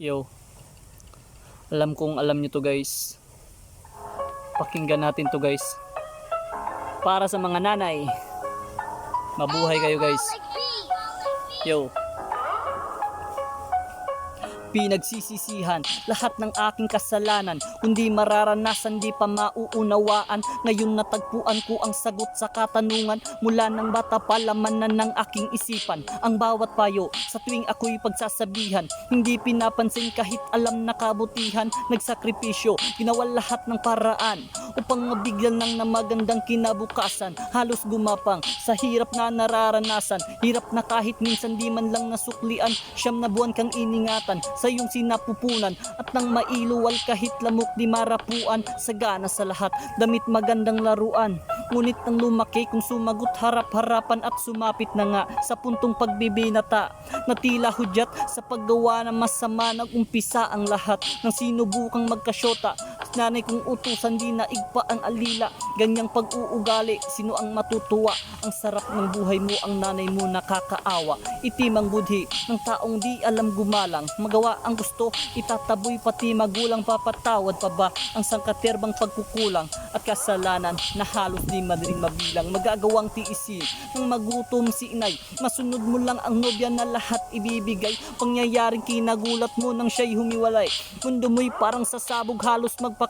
Yo, alam kong alam nyo to guys. Pakinggan natin to guys. Para sa mga nanay, mabuhay kayo guys. Yo, pinagsisisihan lahat ng aking kasalanan, kundi mararanasan di pa mauunawaan. Ngayon natagpuan ko ang sagot sa katanungan, mula ng bata pa laman na ng aking isipan. Ang bawat payo sa tuwing ako'y pagsasabihan, hindi pinapansin kahit alam na kabutihan. Nagsakripisyo, ginawa lahat ng paraan upang mabigyan ng magandang kinabukasan. Halos gumapang sa hirap na nararanasan, hirap na kahit minsan di man lang nasuklian. 9 na buwan kang iningatan sa iyong sinapupunan, at nang mailuwal kahit lamok di marapuan. Sagana sa lahat, damit magandang laruan, ngunit nang lumaki kung sumagot harap-harapan at sumapit na nga sa puntong pagbibinata, na tila hudyat sa paggawa ng masama. Nag-umpisa ang lahat ng sinubukang magkasyota. Nanay kong utusan, di naigpa ang alila. Ganyang pag-uugali, sino ang matutuwa? Ang sarap ng buhay mo, ang nanay mo nakakaawa. Itim ang budhi ng taong di alam gumalang, magawa ang gusto, itataboy pati magulang. Papatawad pa ba ang sangkaterbang pagkukulang at kasalanan na halos di madaling mabilang? Magagawang tiisin ng magutom si inay, masunod mo lang ang nobya na lahat ibibigay. Pangyayaring kinagulat mo nang siya'y humiwalay, mundo mo'y parang sasabog, halos magpakamatay.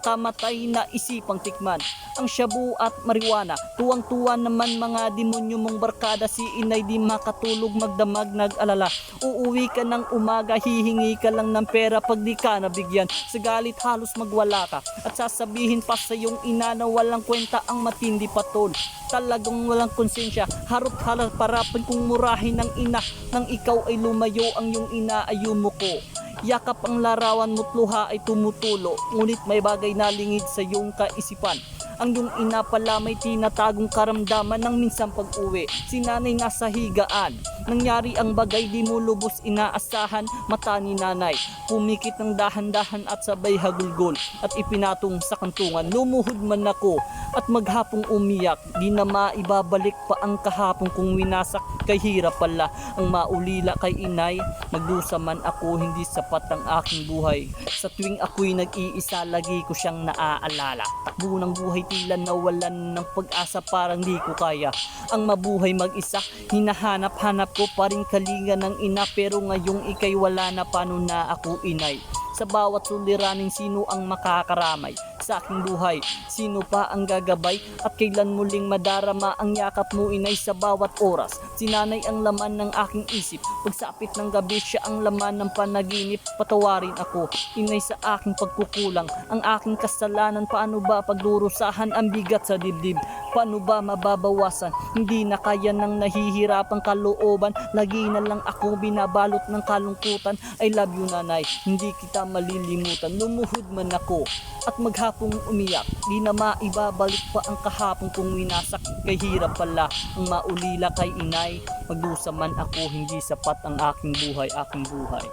Na isipang tikman ang shabu at marijuana, tuwang-tuwa naman mga demonyo mong barkada. Si inay di makatulog, magdamag nag-alala. Uuwi ka ng umaga, hihingi ka lang ng pera. Pag di ka nabigyan, sa galit halos magwala ka, at sasabihin pa sa iyong ina na walang kwenta ang matindi patol. Talagang walang konsensya, harot halat parapan kung murahin ng ina. Nang ikaw ay lumayo, ang iyong ina ay yumuko. Yakap ang larawan mo't luha ay tumutulo, ngunit may bagay na lingid sa iyong kaisipan. Ang iyong ina pala may tinatagong karamdaman. Nang minsan pag-uwi, si nanay nasa higaan, nangyari ang bagay di mo lubos inaasahan. Mata ni nanay pumikit ng dahan-dahan at sabay hagulgol, at ipinatong sa kantungan. Lumuhod man ako at maghapong umiyak, di na maibabalik pa ang kahapon kong winasak. Kay hirap pala ang maulila kay inay, magdusa man ako, hindi sapat ang aking buhay. Sa tuwing ako'y nag-iisa, lagi ko siyang naaalala. Takbo ng buhay tila nawalan ng pag-asa, parang di ko kaya ang mabuhay mag-isa. Hinahanap-hanap ko pa rin kalinga ng ina, pero ngayong ikay wala na, paano na ako inay? Sa bawat suliranin, sino ang makakaramay sa aking buhay? Sino pa ang gagabay? At kailan muling madarama ang yakap mo inay sa bawat oras? Si nanay ang laman ng aking isip, pagsapit ng gabi siya ang laman ng panaginip. Patawarin ako inay sa aking pagkukulang, ang aking kasalanan. Paano ba pagdurusahan ang bigat sa dibdib? Paano ba mababawasan? Hindi na kaya ng nahihirapang kalooban, lagi na lang ako binabalot ng kalungkutan. I love you nanay, hindi kita malilimutan. Lumuhod man ako at maghapong umiyak, di na maibabalik pa ang kahapon kong winasak. Kay hirap pala ang maulila kay inay, magdusa man ako, hindi sapat ang aking buhay, aking buhay.